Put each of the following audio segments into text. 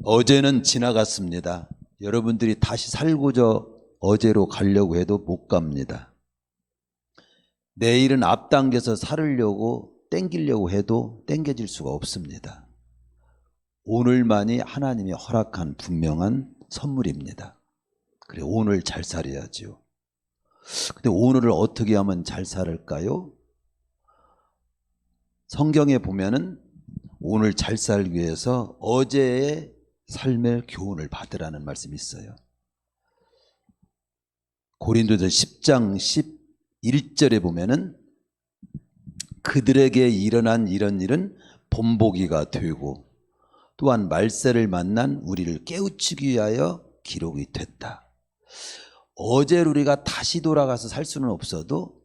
어제는 지나갔습니다. 여러분들이 다시 살고자 어제로 가려고 해도 못 갑니다. 내일은 앞당겨서 살으려고 땡기려고 해도 땡겨질 수가 없습니다. 오늘만이 하나님이 허락한 분명한 선물입니다. 그래, 오늘 잘 살아야지요. 근데 오늘을 어떻게 하면 잘 살을까요? 성경에 보면은 오늘 잘 살기 위해서 어제의 삶의 교훈을 받으라는 말씀이 있어요. 고린도전 10장 11절에 보면은 그들에게 일어난 이런 일은 본보기가 되고 또한 말세를 만난 우리를 깨우치기 위하여 기록이 됐다. 어제를 우리가 다시 돌아가서 살 수는 없어도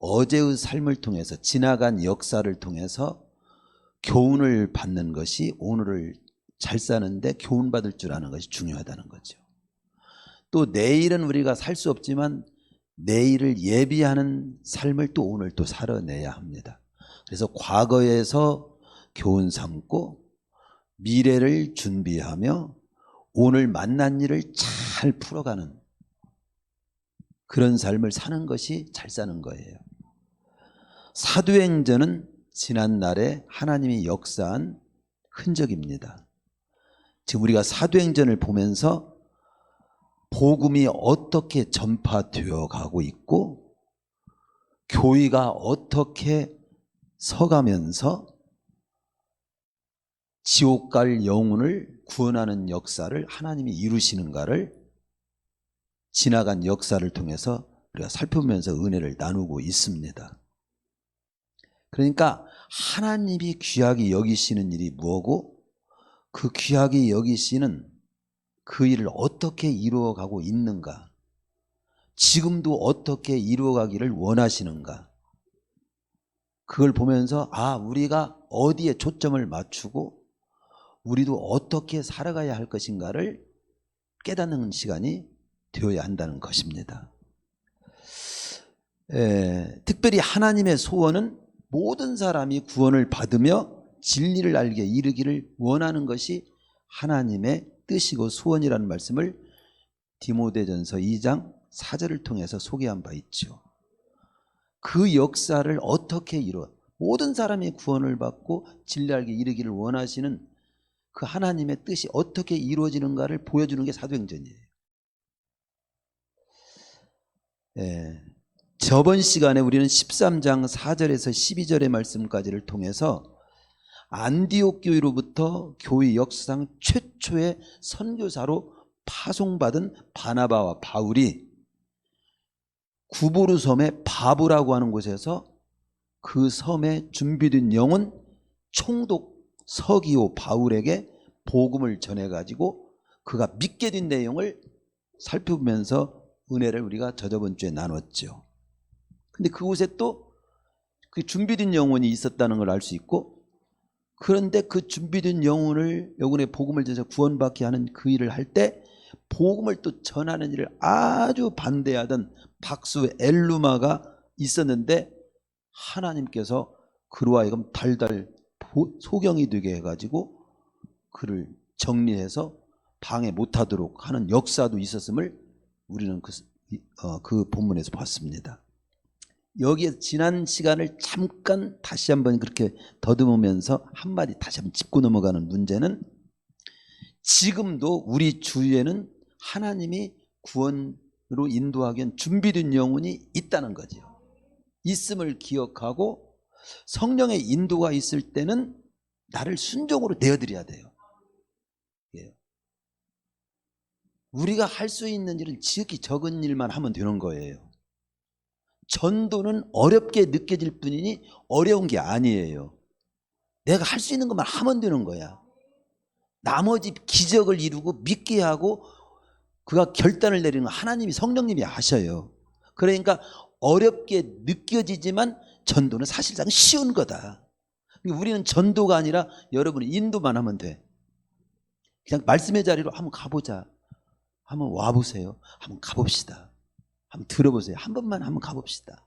어제의 삶을 통해서 지나간 역사를 통해서 교훈을 받는 것이 오늘을 잘 사는데 교훈받을 줄 아는 것이 중요하다는 거죠. 또 내일은 우리가 살 수 없지만 내일을 예비하는 삶을 또 오늘 또 살아내야 합니다. 그래서 과거에서 교훈 삼고 미래를 준비하며 오늘 만난 일을 잘 풀어가는 그런 삶을 사는 것이 잘 사는 거예요. 사도행전은 지난날에 하나님이 역사한 흔적입니다. 지금 우리가 사도행전을 보면서 복음이 어떻게 전파되어 가고 있고 교회가 어떻게 서가면서 지옥 갈 영혼을 구원하는 역사를 하나님이 이루시는가를 지나간 역사를 통해서 우리가 살펴보면서 은혜를 나누고 있습니다. 그러니까 하나님이 귀하게 여기시는 일이 무엇고 그 귀하게 여기시는 그 일을 어떻게 이루어가고 있는가, 지금도 어떻게 이루어가기를 원하시는가, 그걸 보면서 우리가 어디에 초점을 맞추고 우리도 어떻게 살아가야 할 것인가를 깨닫는 시간이 되어야 한다는 것입니다. 특별히 하나님의 소원은 모든 사람이 구원을 받으며 진리를 알게 이르기를 원하는 것이 하나님의 뜻이고 소원이라는 말씀을 디모데전서 2장 4절을 통해서 소개한 바 있죠. 그 역사를 어떻게 이루어 모든 사람이 구원을 받고 진리를 알게 이르기를 원하시는 그 하나님의 뜻이 어떻게 이루어지는가를 보여주는 게 사도행전이에요. 저번 시간에 우리는 13장 4절에서 12절의 말씀까지를 통해서 안디옥 교회로부터 교회 역사상 최초의 선교사로 파송받은 바나바와 바울이 구보르 섬의 바브라고 하는 곳에서 그 섬에 준비된 영혼 총독 서기오 바울에게 복음을 전해가지고 그가 믿게 된 내용을 살펴보면서 은혜를 우리가 저저번 주에 나눴죠. 근데 그곳에 또 그 준비된 영혼이 있었다는 걸 알 수 있고, 그런데 그 준비된 영혼의 복음을 전해서 구원받게 하는 그 일을 할 때 복음을 또 전하는 일을 아주 반대하던 박수 엘루마가 있었는데 하나님께서 그로 하여금 달달 소경이 되게 해가지고 그를 정리해서 방해 못하도록 하는 역사도 있었음을 우리는 그 본문에서 봤습니다. 여기에 지난 시간을 잠깐 다시 한번 그렇게 더듬으면서 한마디 다시 한번 짚고 넘어가는 문제는, 지금도 우리 주위에는 하나님이 구원으로 인도하기 위한 준비된 영혼이 있다는 거죠. 있음을 기억하고 성령의 인도가 있을 때는 나를 순종으로 내어드려야 돼요. 우리가 할 수 있는 일은 지극히 적은 일만 하면 되는 거예요. 전도는 어렵게 느껴질 뿐이니 어려운 게 아니에요. 내가 할 수 있는 것만 하면 되는 거야. 나머지 기적을 이루고 믿게 하고 그가 결단을 내리는 건 하나님이 성령님이 하셔요. 그러니까 어렵게 느껴지지만 전도는 사실상 쉬운 거다. 우리는 전도가 아니라 여러분이 인도만 하면 돼. 그냥 말씀의 자리로 한번 가보자, 한번 와보세요, 한번 가봅시다, 한번 들어보세요, 한 번만 한번 가봅시다.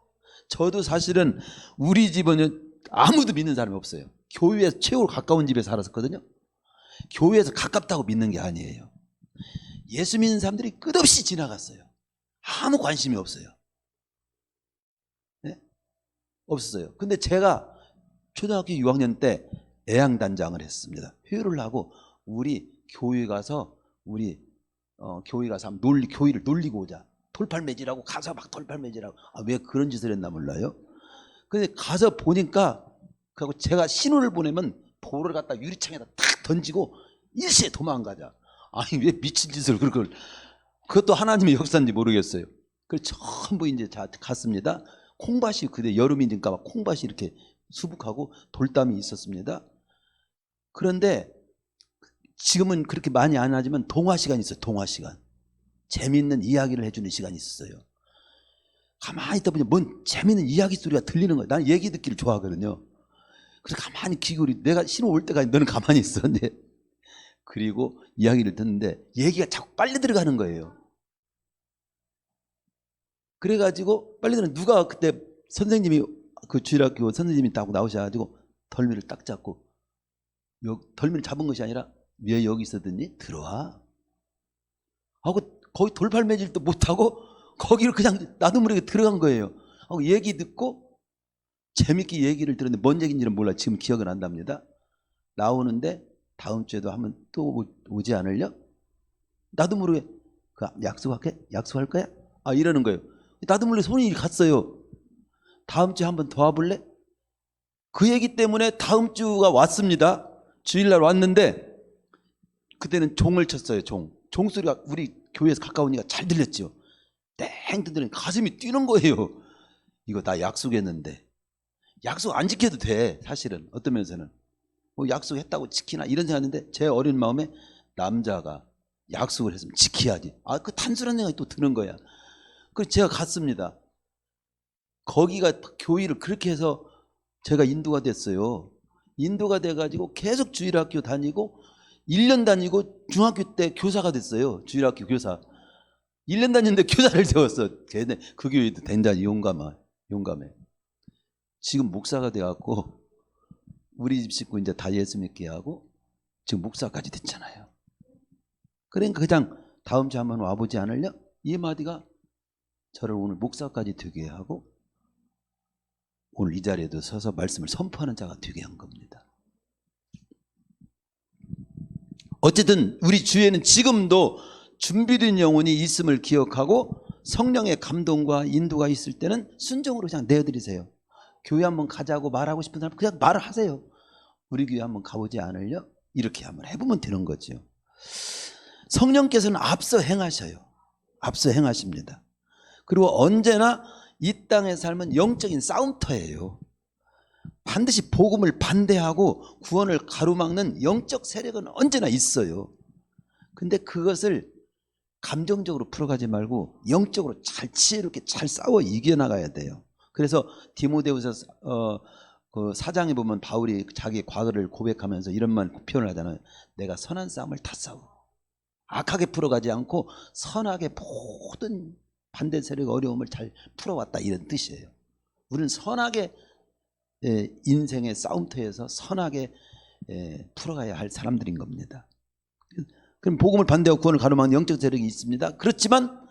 저도 사실은 우리 집은 아무도 믿는 사람이 없어요. 교회에 최고 가까운 집에 살았었거든요. 교회에서 가깝다고 믿는 게 아니에요. 예수 믿는 사람들이 끝없이 지나갔어요. 아무 관심이 없어요. 네? 없었어요. 근데 제가 초등학교 6학년 때 애양단장을 했습니다. 회의를 하고 우리 교회 가서 교회 가서 한번 교회를 놀리고 오자. 돌팔매질하고 가서 막 돌팔매질하고. 왜 그런 짓을 했나 몰라요. 근데 가서 보니까 그리고 제가 신호를 보내면 볼을 갖다 유리창에다 탁 던지고 일시에 도망가자. 아니 왜 미친 짓을 그것도 하나님의 역사인지 모르겠어요. 그래서 전부 이제 갔습니다. 콩밭이 그때 여름이니까 막 콩밭이 이렇게 수북하고 돌담이 있었습니다. 그런데 지금은 그렇게 많이 안 하지만 동화 시간이 있어요. 동화 시간. 재미있는 이야기를 해주는 시간이 있었어요. 가만히 있다 보니 뭔 재미있는 이야기 소리가 들리는 거예요. 나는 얘기 듣기를 좋아하거든요. 그래서 가만히 귀 기울이 내가 신호 올 때까지 너는 가만히 있어. 그리고 이야기를 듣는데 얘기가 자꾸 빨리 들어가는 거예요. 그래가지고 빨리 들어가는 누가 그때 선생님이 그 주일학교 선생님이 따고 나오셔가지고 덜미를 딱 잡고 덜미를 잡은 것이 아니라 왜 여기 있었더니 들어와 하고 거기 돌팔매질도 못하고 거기를 그냥 나도 모르게 들어간 거예요. 하고 얘기 듣고 재밌게 얘기를 들었는데 뭔 얘기인지는 몰라. 지금 기억은 안 납니다. 나오는데 다음 주에도 한번 또 오지 않을려? 나도 모르게 약속할 거야? 이러는 거예요. 나도 모르게 손이 갔어요. 다음 주에 한번 더 와볼래? 그 얘기 때문에 다음 주가 왔습니다. 주일날 왔는데 그때는 종을 쳤어요. 종 소리가 우리 교회에서 가까우니까 잘 들렸죠. 땡 뜨더니 가슴이 뛰는 거예요. 이거 다 약속했는데 약속 안 지켜도 돼. 사실은 어떤 면에서는 약속했다고 지키나 이런 생각했는데 제 어린 마음에 남자가 약속을 했으면 지켜야지. 그 단순한 생각이 또 드는 거야. 그래서 제가 갔습니다. 거기가 교회를 그렇게 해서 제가 인도가 됐어요. 인도가 돼가지고 계속 주일학교 다니고 1년 다니고 중학교 때 교사가 됐어요. 주일학교 교사. 1년 다녔는데 교사를 세웠어. 그 교회도 된다니 용감해. 지금 목사가 돼갖고 우리 집 식구 이제 다 예수 믿게 하고 지금 목사까지 됐잖아요. 그러니까 그냥 다음 주에 한번 와보지 않을려? 이 마디가 저를 오늘 목사까지 되게 하고 오늘 이 자리에도 서서 말씀을 선포하는 자가 되게 한 겁니다. 어쨌든 우리 주위에는 지금도 준비된 영혼이 있음을 기억하고 성령의 감동과 인도가 있을 때는 순종으로 그냥 내어드리세요. 교회 한번 가자고 말하고 싶은 사람 그냥 말을 하세요. 우리 교회 한번 가보지 않을려? 이렇게 한번 해보면 되는 거죠. 성령께서는 앞서 행하셔요. 앞서 행하십니다. 그리고 언제나 이 땅의 삶은 영적인 싸움터예요. 반드시 복음을 반대하고 구원을 가로막는 영적 세력은 언제나 있어요. 근데 그것을 감정적으로 풀어가지 말고 영적으로 잘 지혜롭게 잘 싸워 이겨나가야 돼요. 그래서 디모데후서 그 4장에 보면 바울이 자기 과거를 고백하면서 이런 말 표현을 하잖아요. 내가 선한 싸움을 다 싸워. 악하게 풀어가지 않고 선하게 모든 반대 세력 어려움을 잘 풀어왔다 이런 뜻이에요. 우리는 선하게 인생의 싸움터에서 선하게 풀어가야 할 사람들인 겁니다. 그럼 복음을 반대하고 구원을 가로막는 영적 세력이 있습니다. 그렇지만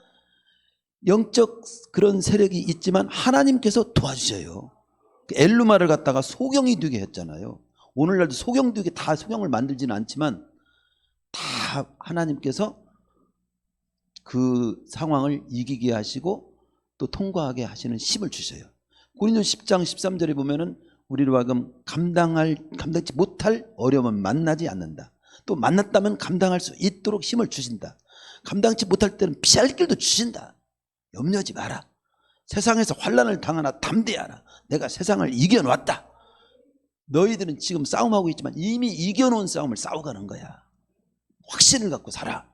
영적 그런 세력이 있지만 하나님께서 도와주셔요. 엘루마를 갖다가 소경이 되게 했잖아요. 오늘날도 소경 되게 다 소경을 만들지는 않지만 다 하나님께서 그 상황을 이기게 하시고 또 통과하게 하시는 힘을 주셔요. 고린도서 10장 13절에 보면은 우리로 하여금 감당치 못할 어려움은 만나지 않는다. 또 만났다면 감당할 수 있도록 힘을 주신다. 감당치 못할 때는 피할 길도 주신다. 염려하지 마라. 세상에서 환난을 당하나 담대하라. 내가 세상을 이겨놨다. 너희들은 지금 싸움하고 있지만 이미 이겨놓은 싸움을 싸워가는 거야. 확신을 갖고 살아.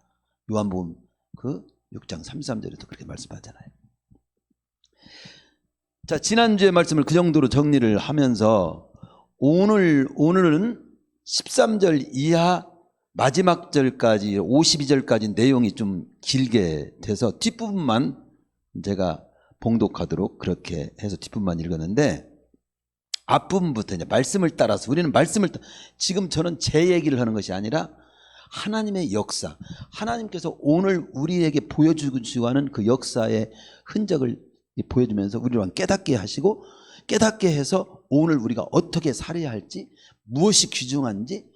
요한복음 그 6장 33절에도 그렇게 말씀하잖아요. 자, 지난주의 말씀을 그 정도로 정리를 하면서 오늘은 13절 이하 마지막 절까지 52절까지 내용이 좀 길게 돼서 뒷부분만 제가 봉독하도록 그렇게 해서 뒷부분만 읽었는데 앞부분부터 이제 말씀을 따라서 우리는 지금 저는 제 얘기를 하는 것이 아니라 하나님의 역사, 하나님께서 오늘 우리에게 보여주시고 하는 그 역사의 흔적을 보여주면서 우리를 깨닫게 하시고, 깨닫게 해서 오늘 우리가 어떻게 살아야 할지, 무엇이 귀중한지,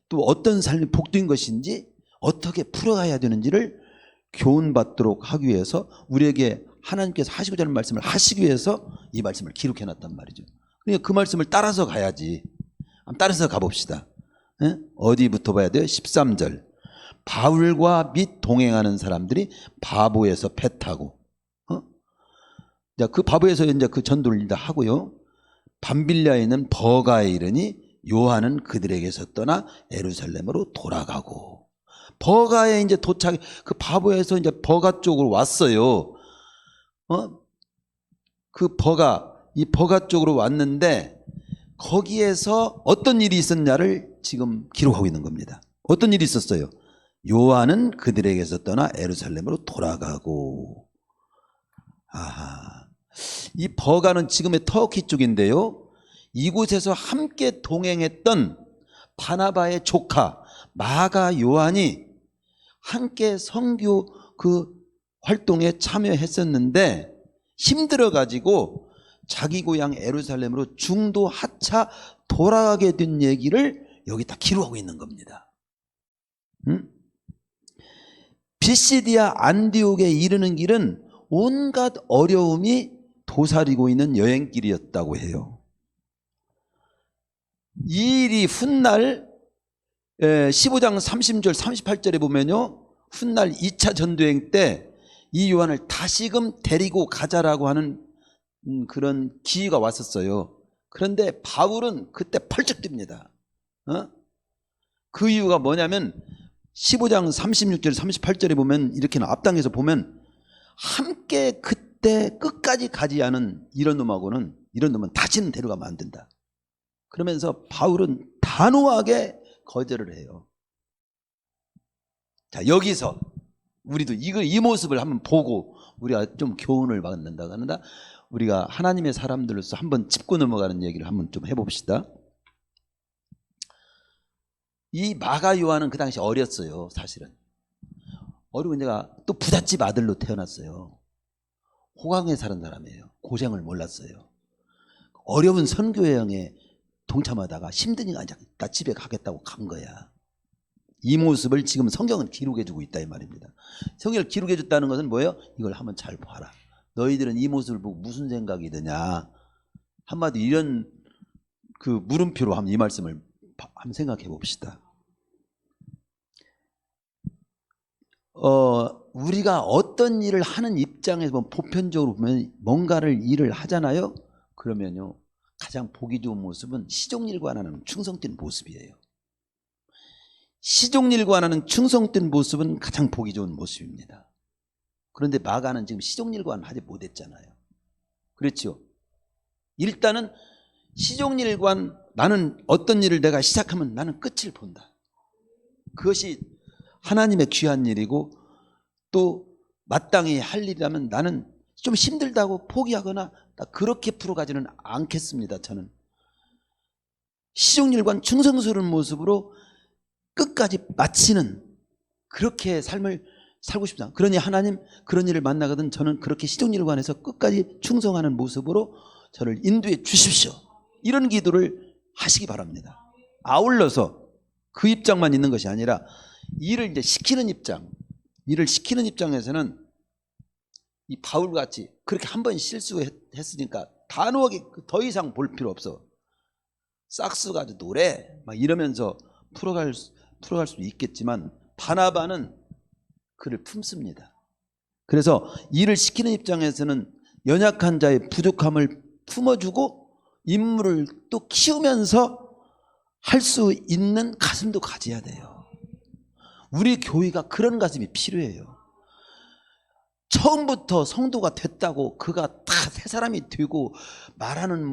또 어떤 삶이 복된 것인지, 어떻게 풀어가야 되는지를 교훈받도록 하기 위해서, 우리에게 하나님께서 하시고자 하는 말씀을 하시기 위해서 이 말씀을 기록해 놨단 말이죠. 그러니까 그 말씀을 따라서 가야지. 한번 따라서 가봅시다. 예? 어디부터 봐야 돼요? 13절. 바울과 및 동행하는 사람들이 바보에서 배 타고, 그 바보에서 이제 그 전도를 다 하고요. 밤빌리아에 있는 버가에 이르니 요한은 그들에게서 떠나 예루살렘으로 돌아가고. 버가에 이제 도착, 그 바보에서 이제 버가 쪽으로 왔어요. 그 이 버가 쪽으로 왔는데, 거기에서 어떤 일이 있었냐를 지금 기록하고 있는 겁니다. 어떤 일이 있었어요? 요한은 그들에게서 떠나 예루살렘으로 돌아가고. 아하. 이 버가는 지금의 터키 쪽인데요. 이곳에서 함께 동행했던 바나바의 조카 마가 요한이 함께 선교 그 활동에 참여했었는데, 힘들어 가지고 자기 고향 예루살렘으로 중도 하차 돌아가게 된 얘기를 여기 다 기록하고 있는 겁니다. 비시디아 안디옥에 이르는 길은 온갖 어려움이 도사리고 있는 여행길이었다고 해요. 이 일이 훗날 15장 30절 38절에 보면요, 훗날 2차 전도행 때 이 요한을 다시금 데리고 가자라고 하는 그런 기회가 왔었어요. 그런데 바울은 그때 펄쩍 뜁니다. 그 이유가 뭐냐면 15장 36절 38절에 보면 이렇게 앞당겨서 보면, 함께 그때 끝까지 가지 않은 이런 놈은 다시는 데려가면 안 된다. 그러면서 바울은 단호하게 거절을 해요. 자, 여기서 우리도 이 모습을 한번 보고 우리가 좀 교훈을 받는다 하는다. 우리가 하나님의 사람들로서 한번 짚고 넘어가는 얘기를 한번 좀 해봅시다. 이 마가 요한은 그 당시 어렸어요. 사실은 어리고 내가 또 부잣집 아들로 태어났어요. 호강에 사는 사람이에요. 고생을 몰랐어요. 어려운 선교 여행에 동참하다가 힘드니까 나 집에 가겠다고 간 거야. 이 모습을 지금 성경은 기록해주고 있다 이 말입니다. 성경을 기록해줬다는 것은 뭐예요? 이걸 한번 잘 봐라. 너희들은 이 모습을 보고 무슨 생각이 드냐. 한마디 이런 그 물음표로 한번 이 말씀을 한번 생각해 봅시다. 우리가 어떤 일을 하는 입장에서 보편적으로 보면 뭔가를 일을 하잖아요. 그러면요, 가장 보기 좋은 모습은 시종일관 하는 충성된 모습이에요. 시종일관 하는 충성된 모습은 가장 보기 좋은 모습입니다. 그런데 마가는 지금 시종일관 하지 못했잖아요. 그렇죠? 일단은 시종일관, 나는 어떤 일을 내가 시작하면 나는 끝을 본다. 그것이 하나님의 귀한 일이고, 또 마땅히 할 일이라면 나는 좀 힘들다고 포기하거나 그렇게 풀어가지는 않겠습니다. 저는 시종일관 충성스러운 모습으로 끝까지 마치는 그렇게 삶을 살고 싶다. 그러니 하나님, 그런 일을 만나거든 저는 그렇게 시종일관에서 끝까지 충성하는 모습으로 저를 인도해 주십시오. 이런 기도를 하시기 바랍니다. 아울러서 그 입장만 있는 것이 아니라 일을 이제 시키는 입장, 일을 시키는 입장에서는 이 바울같이 그렇게 한 번 실수했으니까 단호하게 더 이상 볼 필요 없어. 싹스 가지고 노래 막 이러면서 풀어갈 수도 있겠지만, 바나바는 그를 품습니다. 그래서 일을 시키는 입장에서는 연약한 자의 부족함을 품어주고 인물을 또 키우면서 할 수 있는 가슴도 가져야 돼요. 우리 교회가 그런 가슴이 필요해요. 처음부터 성도가 됐다고 그가 다 새 사람이 되고 말하는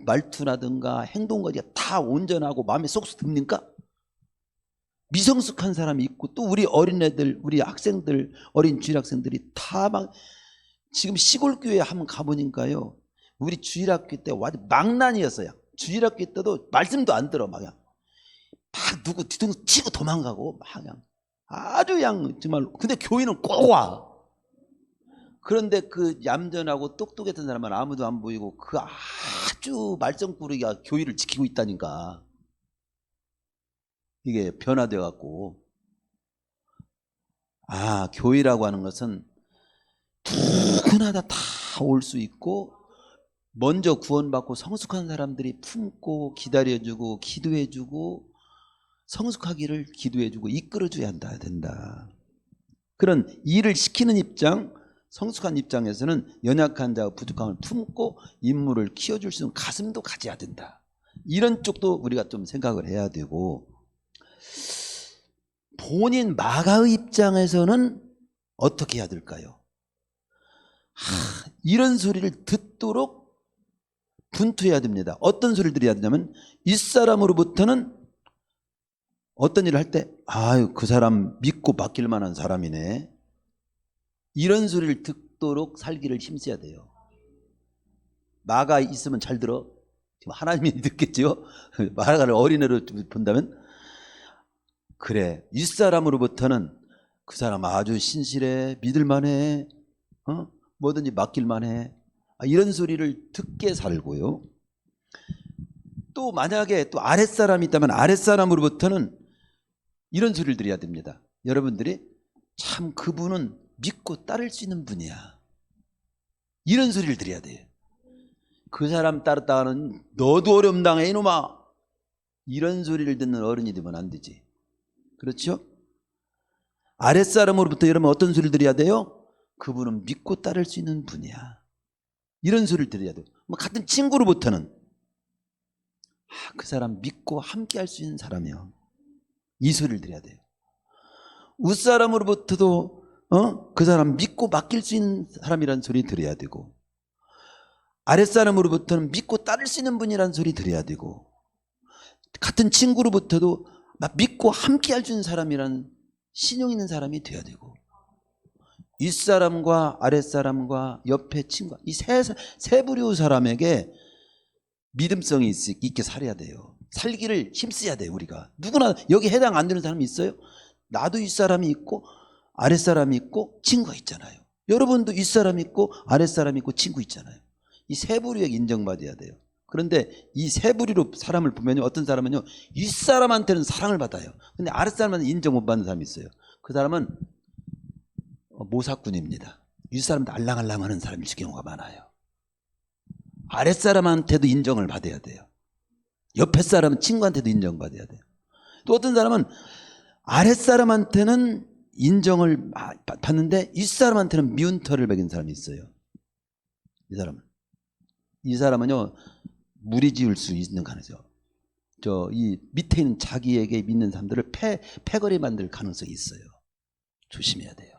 말투라든가 행동까지 다 온전하고 마음에 쏙쏙 듭니까? 미성숙한 사람이 있고, 또 우리 어린애들, 우리 학생들, 어린 주일학생들이 다 막 지금 시골교회 한번 가보니까요, 우리 주일학교 때 완전 망난이었어요. 주일학교 때도 말씀도 안 들어. 막 막 누구 뒤통수 치고 도망가고 막 그냥 아주 그냥 정말. 근데 교인은 꼭 와. 그런데 그 얌전하고 똑똑했던 사람은 아무도 안 보이고 그 아주 말썽꾸러기가 교회를 지키고 있다니까. 이게 변화되어 갖고, 교회라고 하는 것은 누구나 다 올 수 있고 먼저 구원받고 성숙한 사람들이 품고 기다려주고 기도해주고 성숙하기를 기도해주고 이끌어줘야 된다. 그런 일을 시키는 입장, 성숙한 입장에서는 연약한 자와 부족함을 품고 인물을 키워줄 수 있는 가슴도 가져야 된다. 이런 쪽도 우리가 좀 생각을 해야 되고, 본인 마가의 입장에서는 어떻게 해야 될까요? 이런 소리를 듣도록 분투해야 됩니다. 어떤 소리를 들어야 되냐면, 윗사람으로부터는 어떤 일을 할 때 그 사람 믿고 맡길 만한 사람이네, 이런 소리를 듣도록 살기를 힘써야 돼요. 마가 있으면 잘 들어. 지금 하나님이 듣겠죠. 마가를 어린애로 본다면, 그래, 윗사람으로부터는 그 사람 아주 신실해, 믿을만해, 뭐든지 맡길만해, 이런 소리를 듣게 살고요. 또 만약에 또 아랫사람이 있다면 아랫사람으로부터는 이런 소리를 드려야 됩니다. 여러분들이 참 그분은 믿고 따를 수 있는 분이야, 이런 소리를 드려야 돼요. 그 사람 따랐다가는 너도 어려움 당해 이놈아, 이런 소리를 듣는 어른이 되면 안 되지. 그렇죠? 아랫사람으로부터 여러분 어떤 소리를 드려야 돼요? 그분은 믿고 따를 수 있는 분이야, 이런 소리를 드려야 돼요. 같은 친구로부터는 그 사람 믿고 함께 할 수 있는 사람이요, 이 소리를 드려야 돼요. 윗사람으로부터도 그 사람 믿고 맡길 수 있는 사람이라는 소리 들어야 되고, 아랫사람으로부터는 믿고 따를 수 있는 분이라는 소리 들어야 되고, 같은 친구로부터도 믿고 함께 할 수 있는 사람이라는 신용 있는 사람이 돼야 되고, 윗사람과 아랫사람과 옆에 친구, 이 세 부류 사람에게 믿음성이 있게 살아야 돼요. 살기를 힘써야 돼요. 우리가 누구나 여기 해당 안 되는 사람이 있어요? 나도 윗사람이 있고 아랫사람이 있고 친구가 있잖아요. 여러분도 윗사람이 있고 아랫사람이 있고 친구 있잖아요. 이 세 부류에게 인정받아야 돼요. 그런데 이 세 부류로 사람을 보면요, 어떤 사람은요 윗사람한테는 사랑을 받아요. 근데 아랫사람한테 인정 못 받는 사람이 있어요. 그 사람은 모사꾼입니다. 윗사람한테 알랑알랑하는 사람일 경우가 많아요. 아랫사람한테도 인정을 받아야 돼요. 옆에 사람은 친구한테도 인정받아야 돼요. 또 어떤 사람은 아랫사람한테는 인정을 받는데 윗사람한테는 미운 털을 먹인 사람이 있어요. 이 사람은요 무리 지을 수 있는 가능성, 이 밑에 있는 자기에게 믿는 사람들을 패거리 만들 가능성이 있어요. 조심해야 돼요.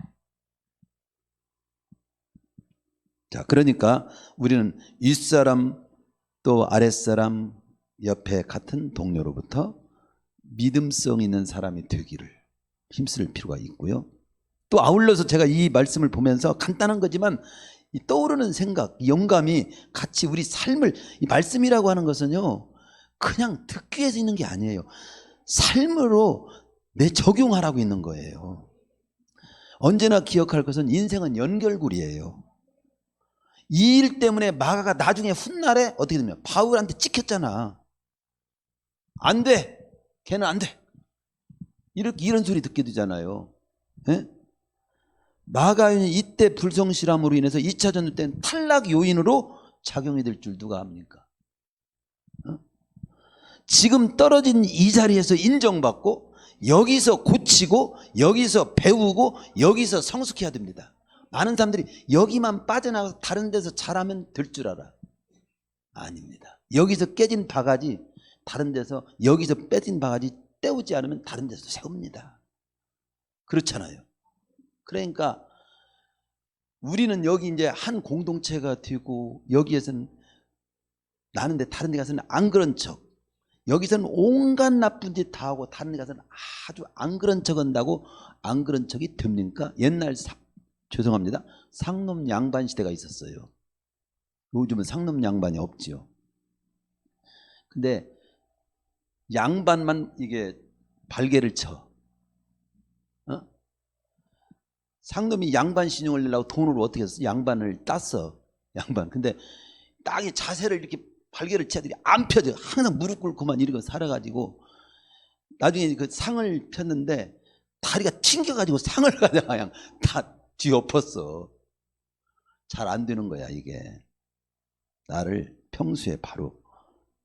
자, 그러니까 우리는 윗사람 또 아랫사람 옆에 같은 동료로부터 믿음성 있는 사람이 되기를 힘쓸 필요가 있고요. 또 아울러서 제가 이 말씀을 보면서 간단한 거지만 이 떠오르는 생각, 이 영감이 같이 우리 삶을, 이 말씀이라고 하는 것은요 그냥 듣기 위해서 있는 게 아니에요. 삶으로 내 적용하라고 있는 거예요. 언제나 기억할 것은 인생은 연결고리예요. 이 일 때문에 마가가 나중에 훗날에 어떻게 되냐면 바울한테 찍혔잖아. 안 돼, 걔는 안 돼, 이런 소리 듣게 되잖아요. 예? 마가는 이때 불성실함으로 인해서 2차 전쟁 때는 탈락 요인으로 작용이 될 줄 누가 압니까? 지금 떨어진 이 자리에서 인정받고 여기서 고치고 여기서 배우고 여기서 성숙해야 됩니다. 많은 사람들이 여기만 빠져나가서 다른 데서 잘하면 될 줄 알아. 아닙니다. 여기서 깨진 바가지 다른 데서, 여기서 빼진 바가지 떼우지 않으면 다른 데서 세웁니다. 그렇잖아요. 그러니까 우리는 여기 이제 한 공동체가 되고 여기에서는 나는데 다른 데 가서는 안 그런 척, 여기서는 온갖 나쁜 짓 다 하고 다른 데 가서는 아주 안 그런 척 한다고 안 그런 척이 됩니까? 옛날 죄송합니다, 상놈 양반 시대가 있었어요. 요즘은 상놈 양반이 없지요. 근데 양반만 이게 발개를 쳐. 상놈이 양반 신용을 내려고 돈으로 어떻게 했어? 양반을 땄어. 양반. 근데 딱 이 자세를 이렇게 발개를 쳐야들이 안 펴져. 항상 무릎 꿇고만 이러고 살아가지고 나중에 그 상을 폈는데 다리가 튕겨가지고 상을 가다가 그냥 다 뒤엎었어. 잘 안 되는 거야 이게. 나를 평소에 바로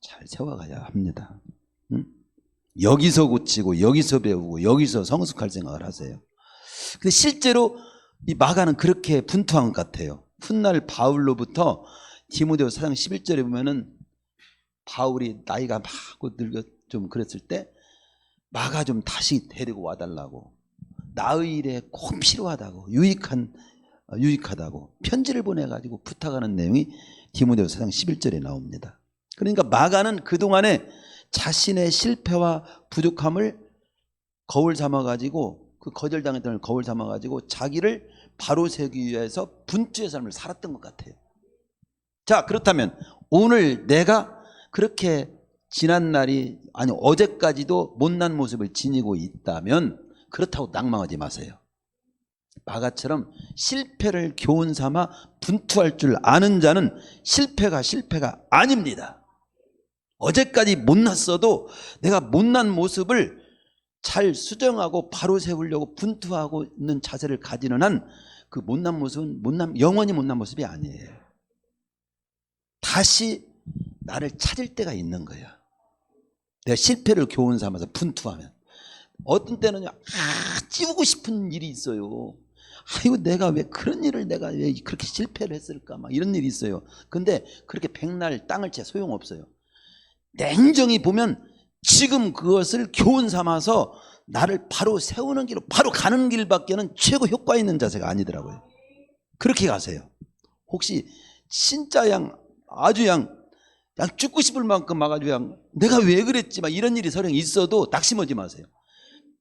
잘 세워가야 합니다. 응? 여기서 고치고 여기서 배우고 여기서 성숙할 생각을 하세요. 근데 실제로 이 마가는 그렇게 분투한 것 같아요. 훗날 바울로부터 디모데후서 4장 11절에 보면은 바울이 나이가 막 늙어 좀 그랬을 때 마가 좀 다시 데리고 와달라고, 나의 일에 꼭 필요하다고, 유익하다고 편지를 보내가지고 부탁하는 내용이 디모데후서 4장 11절에 나옵니다. 그러니까 마가는 그동안에 자신의 실패와 부족함을 거울 삼아가지고, 그 거절당했던 걸 거울 삼아가지고 자기를 바로 세우기 위해서 분투의 삶을 살았던 것 같아요. 자, 그렇다면 오늘 내가 그렇게 지난 날이 아니 어제까지도 못난 모습을 지니고 있다면 그렇다고 낭망하지 마세요. 마가처럼 실패를 교훈 삼아 분투할 줄 아는 자는 실패가 아닙니다. 어제까지 못났어도 내가 못난 모습을 잘 수정하고 바로 세우려고 분투하고 있는 자세를 가지는 한 그 못난 모습은 영원히 못난 모습이 아니에요. 다시 나를 찾을 때가 있는 거야. 내가 실패를 교훈 삼아서 분투하면. 어떤 때는요, 찌우고 싶은 일이 있어요. 아이고, 내가 왜 그런 일을 내가 왜 그렇게 실패를 했을까, 막 이런 일이 있어요. 근데 그렇게 백날 땅을 쳐 소용없어요. 냉정히 보면 지금 그것을 교훈 삼아서 나를 바로 세우는 길로 바로 가는 길밖에는 최고 효과 있는 자세가 아니더라고요. 그렇게 가세요. 혹시 진짜 아주 죽고 싶을 만큼 막아주 내가 왜 그랬지 막 이런 일이 설령 있어도 낙심하지 마세요.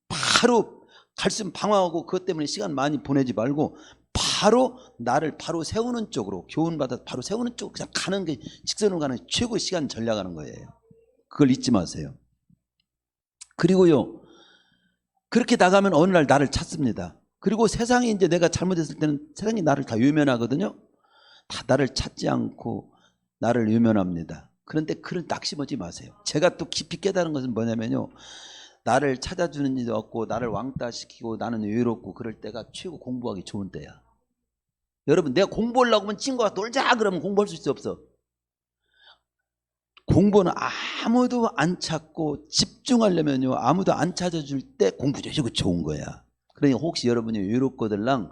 바로 갈수록 방황하고 그것 때문에 시간 많이 보내지 말고 바로 나를 바로 세우는 쪽으로, 교훈받아 바로 세우는 쪽으로 그냥 가는 게, 직선으로 가는 게 최고의 시간 전략하는 거예요. 그걸 잊지 마세요. 그리고요, 그렇게 나가면 어느 날 나를 찾습니다. 그리고 세상이 이제 내가 잘못했을 때는 세상이 나를 다 외면하거든요. 다 나를 찾지 않고 나를 외면합니다. 그런데 그런 낙심하지 마세요. 제가 또 깊이 깨달은 것은 뭐냐면요, 나를 찾아주는 일도 없고 나를 왕따시키고 나는 외롭고 그럴 때가 최고 공부하기 좋은 때야. 여러분, 내가 공부하려고 하면 친구가 놀자 그러면 공부할 수 있어 없어? 공부는 아무도 안 찾고 집중하려면요, 아무도 안 찾아줄 때 공부 조금 좋은 거야. 그러니까 혹시 여러분이 외롭거들랑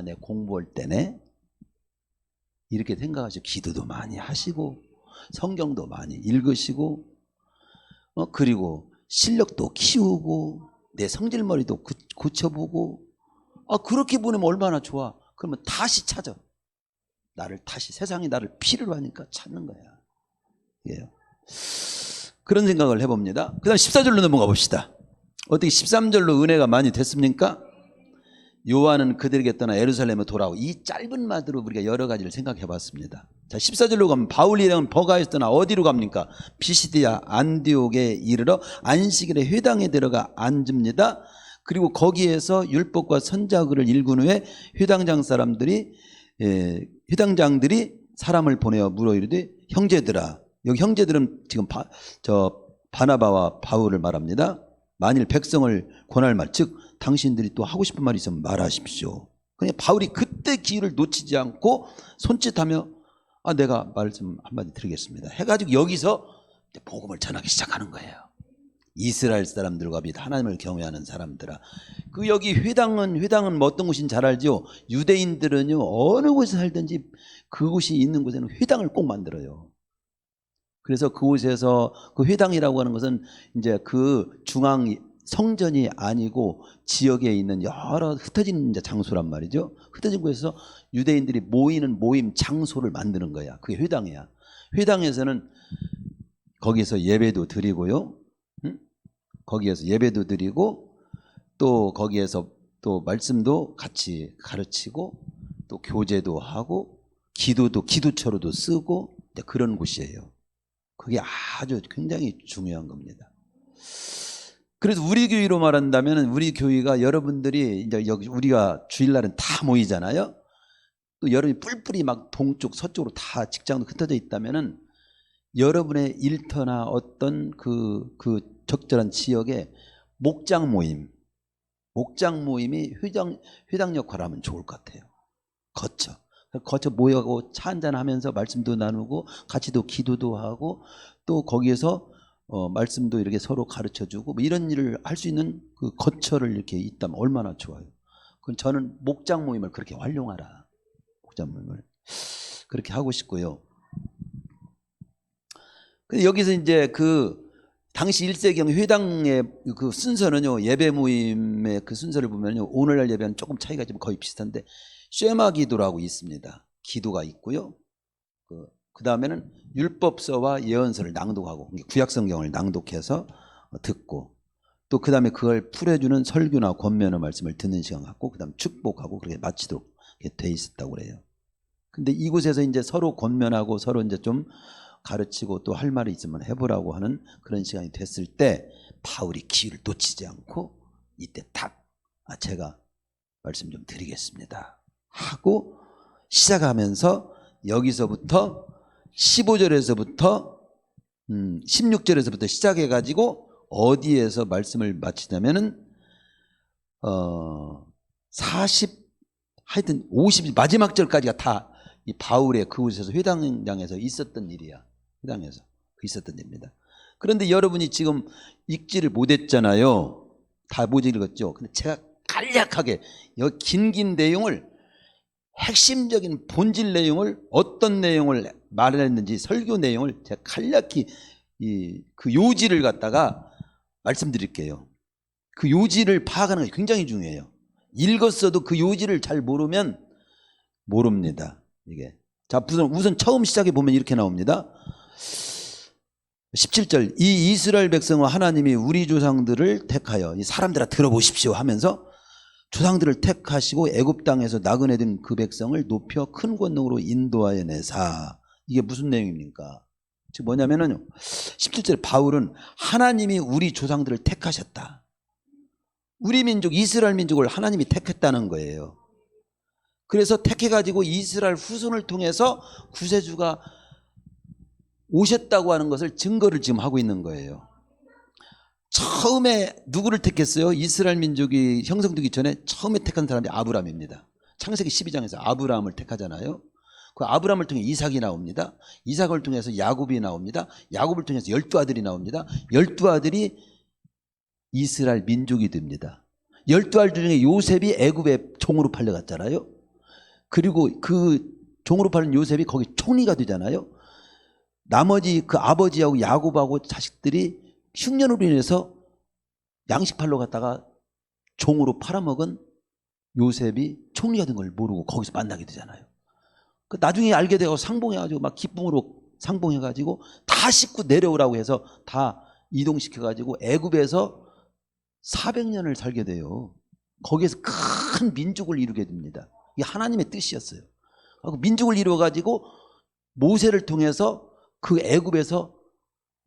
내 공부할 때네, 이렇게 생각하시고 기도도 많이 하시고 성경도 많이 읽으시고 그리고 실력도 키우고 내 성질머리도 고쳐보고 그렇게 보내면 얼마나 좋아. 그러면 다시 찾아. 나를 다시, 세상이 나를 필요로 하니까 찾는 거야. 예. 그런 생각을 해봅니다. 그 다음 14절로 넘어가 봅시다. 어떻게 13절로 은혜가 많이 됐습니까? 요한은 그들에게 떠나 예루살렘에 돌아오고, 이 짧은 말으로 우리가 여러 가지를 생각해 봤습니다. 자, 14절로 가면 바울이랑 버가에서 떠나 어디로 갑니까? 피시디아 안디옥에 이르러 안식일에 회당에 들어가 앉습니다. 그리고 거기에서 율법과 선자글을 읽은 후에 회당장들이 사람을 보내어 물어 이르되, 형제들아, 여기 형제들은 지금 바나바와 바울을 말합니다. 만일 백성을 권할 말, 즉 당신들이 또 하고 싶은 말이 있으면 말하십시오. 그냥 바울이 그때 기회를 놓치지 않고 손짓하며 내가 말씀 한마디 드리겠습니다 해가지고 여기서 복음을 전하기 시작하는 거예요. 이스라엘 사람들과 및 하나님을 경외하는 사람들아, 그 여기 회당은 뭐 어떤 곳인지 잘 알죠? 유대인들은요, 어느 곳에 살든지 그곳이 있는 곳에는 회당을 꼭 만들어요. 그래서 그곳에서, 그 회당이라고 하는 것은 이제 그 중앙 성전이 아니고 지역에 있는 여러 흩어진 장소란 말이죠. 흩어진 곳에서 유대인들이 모이는 모임 장소를 만드는 거야. 그게 회당이야. 회당에서는 거기서 예배도 드리고요. 거기에서 예배도 드리고 또 거기에서 또 말씀도 같이 가르치고 또 교제도 하고 기도처로도 쓰고 그런 곳이에요. 그게 아주 굉장히 중요한 겁니다. 그래서 우리 교회로 말한다면 우리 교회가 여러분들이 이제 여기 우리가 주일날은 다 모이잖아요. 또 여러분이 뿔뿔이 막 동쪽 서쪽으로 다 직장도 흩어져 있다면은 여러분의 일터나 어떤 그 적절한 지역에 목장 모임이 회당 역할을 하면 좋을 것 같아요. 거쳐 모여고 차 한잔 하면서 말씀도 나누고 같이 또 기도도 하고 또 거기에서 말씀도 이렇게 서로 가르쳐 주고 뭐 이런 일을 할 수 있는 그 거처를 이렇게 있다면 얼마나 좋아요. 그럼 저는 목장 모임을 그렇게 활용하라. 목장 모임을 그렇게 하고 싶고요. 근데 여기서 이제 그 당시 1세경 회당의 그 순서는요, 예배 모임의 그 순서를 보면요, 오늘날 예배는 조금 차이가 좀 거의 비슷한데 쉐마 기도라고 있습니다. 기도가 있고요. 그 다음에는 율법서와 예언서를 낭독하고 구약성경을 낭독해서 듣고 또 그 다음에 그걸 풀어주는 설교나 권면의 말씀을 듣는 시간 갖고 그 다음 축복하고 그렇게 마치도록 돼 있었다고 그래요. 근데 이곳에서 이제 서로 권면하고 서로 이제 좀 가르치고 또 할 말이 있으면 해보라고 하는 그런 시간이 됐을 때 바울이 기회를 놓치지 않고 이때 딱 제가 말씀 좀 드리겠습니다 하고 시작하면서 여기서부터 15절에서부터 16절에서부터 시작해가지고 어디에서 말씀을 마치냐면은 ha여튼 50 마지막 절까지가 다 이 바울의 그곳에서 회당장에서 있었던 일이야. 회당에서 있었던 일입니다. 그런데 여러분이 지금 읽지를 못했잖아요. 다 못 읽었죠. 근데 제가 간략하게 여기 긴 내용을 핵심적인 본질 내용을 어떤 내용을 말했는지 설교 내용을 제가 간략히 그 요지를 갖다가 말씀드릴게요. 그 요지를 파악하는 게 굉장히 중요해요. 읽었어도 그 요지를 잘 모르면 모릅니다. 이게 자 우선 처음 시작해 보면 이렇게 나옵니다. 17절 이 이스라엘 백성과 하나님이 우리 조상들을 택하여 이 사람들아 들어보십시오 하면서 조상들을 택하시고 애굽 땅에서 나그네 된 그 백성을 높여 큰 권능으로 인도하여 내사. 이게 무슨 내용입니까? 즉 뭐냐면은 17절에 바울은 하나님이 우리 조상들을 택하셨다. 우리 민족 이스라엘 민족을 하나님이 택했다는 거예요. 그래서 택해가지고 이스라엘 후손을 통해서 구세주가 오셨다고 하는 것을 증거를 지금 하고 있는 거예요. 처음에 누구를 택했어요? 이스라엘 민족이 형성되기 전에 처음에 택한 사람이 아브라함입니다. 창세기 12장에서 아브라함을 택하잖아요. 그 아브라함을 통해 이삭이 나옵니다. 이삭을 통해서 야곱이 나옵니다. 야곱을 통해서 12아들이 나옵니다. 12아들이 이스라엘 민족이 됩니다. 12아들 중에 요셉이 애굽에 종으로 팔려갔잖아요. 그리고 그 종으로 팔린 요셉이 거기 총리가 되잖아요. 나머지 그 아버지하고 야곱하고 자식들이 흉년으로 인해서 양식 팔러 갔다가 종으로 팔아먹은 요셉이 총리가 된 걸 모르고 거기서 만나게 되잖아요. 그 나중에 알게 되고 상봉해가지고 막 기쁨으로 상봉해가지고 다 싣고 내려오라고 해서 다 이동시켜가지고 애굽에서 400년을 살게 돼요. 거기에서 큰 민족을 이루게 됩니다. 이게 하나님의 뜻이었어요. 민족을 이루어가지고 모세를 통해서 그 애굽에서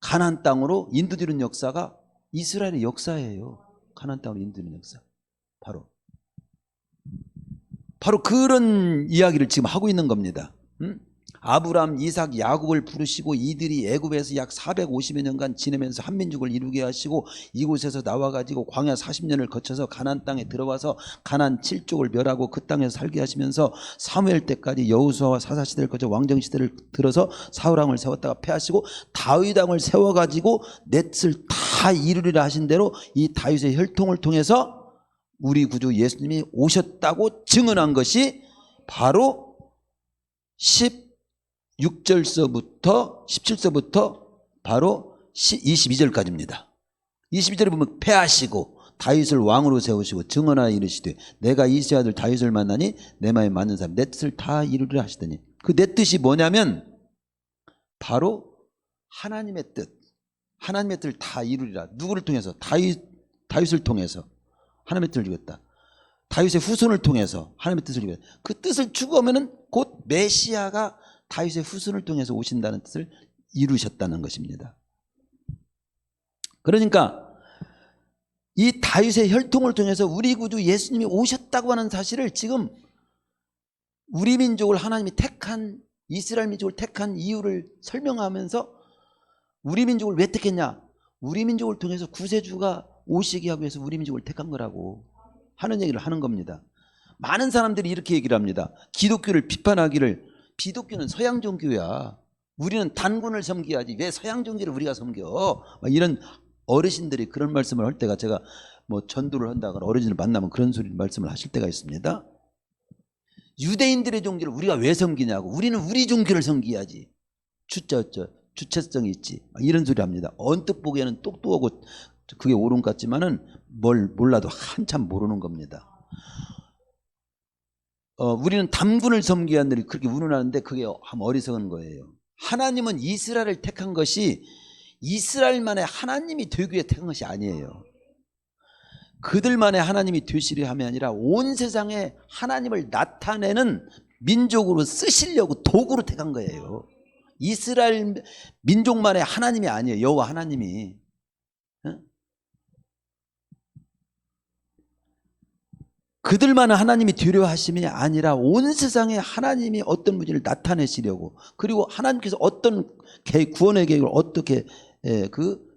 가나안 땅으로 인도되는 역사가 이스라엘의 역사예요. 가나안 땅으로 인도되는 역사. 바로 그런 이야기를 지금 하고 있는 겁니다. 아브람, 이삭, 야곱을 부르시고 이들이 애굽에서 약 450여 년간 지내면서 한 민족을 이루게 하시고 이곳에서 나와가지고 광야 40년을 거쳐서 가나안 땅에 들어와서 가나안 7족을 멸하고 그 땅에서 살게 하시면서 사무엘 때까지 여호수아와 사사 시대를 거쳐 왕정 시대를 들어서 사울왕을 세웠다가 패하시고 다윗왕을 세워가지고 내 뜻을 다 이루리라 하신 대로 이 다윗의 혈통을 통해서 우리 구주 예수님이 오셨다고 증언한 것이 바로 16절서부터 17절부터 바로 22절까지입니다. 22절에 보면 패하시고 다윗을 왕으로 세우시고 증언하여 이르시되 내가 이새의 아들 다윗을 만나니 내 마음에 맞는 사람 내 뜻을 다 이루리라 하시더니 그 내 뜻이 뭐냐면 바로 하나님의 뜻, 하나님의 뜻을 다 이루리라. 누구를 통해서? 다윗을 통해서 하나님의 뜻을 이루겠다. 다윗의 후손을 통해서 하나님의 뜻을 이루겠다. 그 뜻을 추구하면은 곧 메시아가 다윗의 후손을 통해서 오신다는 뜻을 이루셨다는 것입니다. 그러니까 이 다윗의 혈통을 통해서 우리 구주 예수님이 오셨다고 하는 사실을 지금 우리 민족을 하나님이 택한, 이스라엘 민족을 택한 이유를 설명하면서 우리 민족을 왜 택했냐? 우리 민족을 통해서 구세주가 오시게 하기 위해서 우리 민족을 택한 거라고 하는 얘기를 하는 겁니다. 많은 사람들이 이렇게 얘기를 합니다. 기독교를 비판하기를, 기독교는 서양 종교야, 우리는 단군을 섬겨야지 왜 서양 종교를 우리가 섬겨, 이런 어르신들이 그런 말씀을 할 때가, 제가 뭐 전도를 한다거나 어르신을 만나면 그런 소리 말씀을 하실 때가 있습니다. 유대인들의 종교를 우리가 왜 섬기냐고, 우리는 우리 종교를 섬겨야지, 주체성이 있지, 이런 소리 합니다. 언뜻 보기에는 똑똑하고 그게 옳은 것 같지만은 뭘 몰라도 한참 모르는 겁니다. 우리는 단군을 섬겨야 한다니 그렇게 운운하는데 그게 참 어리석은 거예요. 하나님은 이스라엘을 택한 것이 이스라엘만의 하나님이 되기 위해 택한 것이 아니에요. 그들만의 하나님이 되시려 함이 아니라 온 세상에 하나님을 나타내는 민족으로 쓰시려고 도구로 택한 거예요. 이스라엘 민족만의 하나님이 아니에요. 여호와 하나님이. 그들만은 하나님이 되려 하심이 아니라 온 세상에 하나님이 어떤 분을 나타내시려고, 그리고 하나님께서 어떤 구원의 계획을 어떻게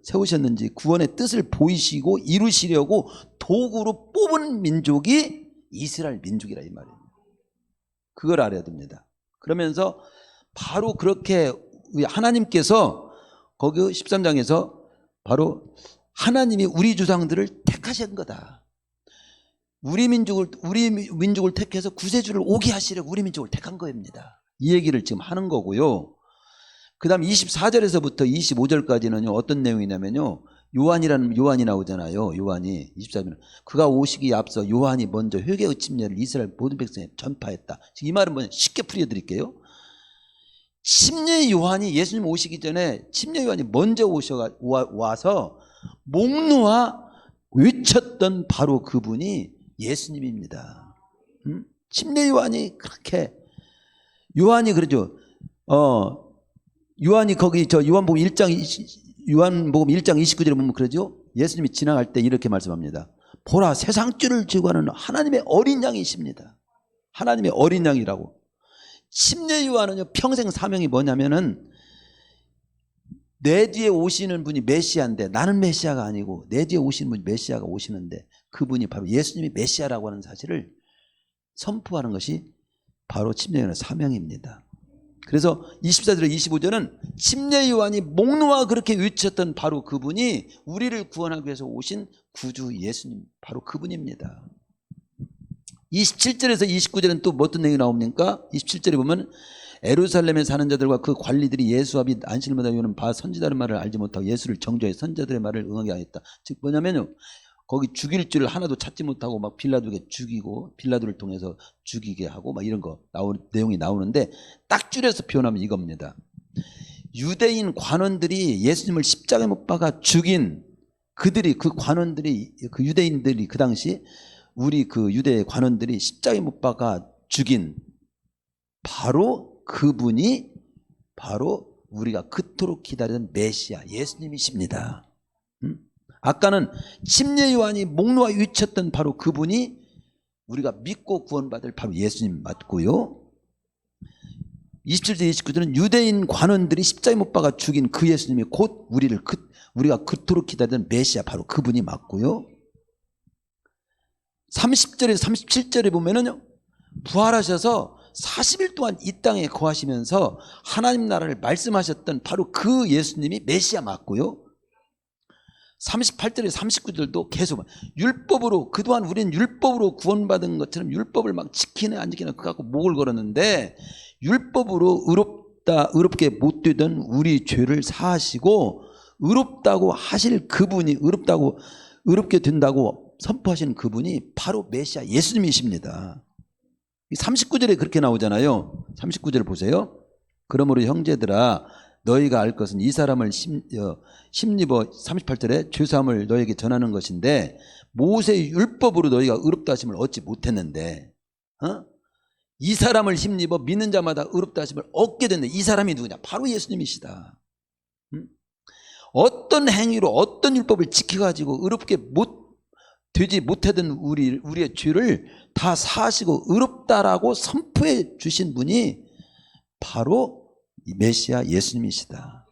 세우셨는지 구원의 뜻을 보이시고 이루시려고 도구로 뽑은 민족이 이스라엘 민족이라 이 말이에요. 그걸 알아야 됩니다. 그러면서 바로 그렇게 하나님께서 거기 13장에서 바로 하나님이 우리 조상들을 택하신 거다. 우리 민족을 택해서 구세주를 오게 하시려고 우리 민족을 택한 겁니다. 이 얘기를 지금 하는 거고요. 그 다음 24절에서부터 25절까지는요 어떤 내용이냐면요, 요한이 나오잖아요. 요한이 24절은 그가 오시기에 앞서 요한이 먼저 회개의 침례를 이스라엘 모든 백성에 전파했다. 이 말은 뭐냐, 쉽게 풀어드릴게요. 침례 요한이, 예수님 오시기 전에 침례 요한이 먼저 와서 목 놓아 외쳤던 바로 그분이 예수님입니다. 침례 요한이 그렇게, 요한이 그러죠. 요한이 거기 요한복음 1장 29절에 보면 그러죠. 예수님이 지나갈 때 이렇게 말씀합니다. 보라, 세상 죄를 지고 가는 하나님의 어린 양이십니다. 하나님의 어린 양이라고. 침례 요한은요 평생 사명이 뭐냐면은, 내 뒤에 오시는 분이 메시아인데 나는 메시아가 아니고 내 뒤에 오시는 분이 메시아가 오시는데 그분이 바로 예수님이 메시아라고 하는 사실을 선포하는 것이 바로 침례 요한의 사명입니다. 그래서 24절에 25절은 침례 요한이 목 놓아 그렇게 외쳤던 바로 그분이 우리를 구원하기 위해서 오신 구주 예수님, 바로 그분입니다. 27절에서 29절은 또 어떤 내용이 나옵니까? 27절에 보면 예루살렘에 사는 자들과 그 관리들이 예수와 및 안식을 받아 오는 바 선지자의 말을 알지 못하고 예수를 정죄해 선지자들의 말을 응하게 하였다. 즉 뭐냐면요, 거기 죽일 줄을 하나도 찾지 못하고 막 빌라도에게 죽이고 빌라도를 통해서 죽이게 하고 막 이런 거 내용이 나오는데, 딱 줄여서 표현하면 이겁니다. 유대인 관원들이 예수님을 십자가에 못 박아 죽인 그들이, 그 관원들이, 그 유대인들이 그 당시 우리 그 유대 관원들이 십자가에 못 박아 죽인 바로 그분이 바로 우리가 그토록 기다리던 메시아 예수님이십니다. 아까는 침례 요한이 목 놓아 외쳤던 바로 그분이 우리가 믿고 구원받을 바로 예수님 맞고요. 27절 29절은 유대인 관원들이 십자가에 못 박아 죽인 그 예수님이 곧 우리가 그토록 기다리던 메시아 바로 그분이 맞고요. 30절에서 37절에 보면은요, 부활하셔서 40일 동안 이 땅에 거하시면서 하나님 나라를 말씀하셨던 바로 그 예수님이 메시아 맞고요. 38절에 39절도 계속 율법으로, 그동안 우리는 율법으로 구원받은 것처럼 율법을 막 지키네 안 지키네 그거 갖고 목을 걸었는데, 율법으로 의롭게 못 되던 우리 죄를 사하시고 의롭다고 하실 그분이, 의롭게 된다고 선포하시는 그분이 바로 메시아 예수님이십니다. 39절에 그렇게 나오잖아요. 39절 보세요. 그러므로 형제들아, 너희가 알 것은 이 사람을 심입어, 38절에 죄사함을 너희에게 전하는 것인데, 모세의 율법으로 너희가 의롭다 하심을 얻지 못했는데, 이 사람을 힘입어 믿는 자마다 의롭다 하심을 얻게 됐는데, 이 사람이 누구냐? 바로 예수님이시다. 어떤 행위로 어떤 율법을 지켜가지고 의롭게 못 되지 못하던 우리의 죄를 다 사하시고 의롭다라고 선포해 주신 분이 바로 이 메시아 예수님이시다.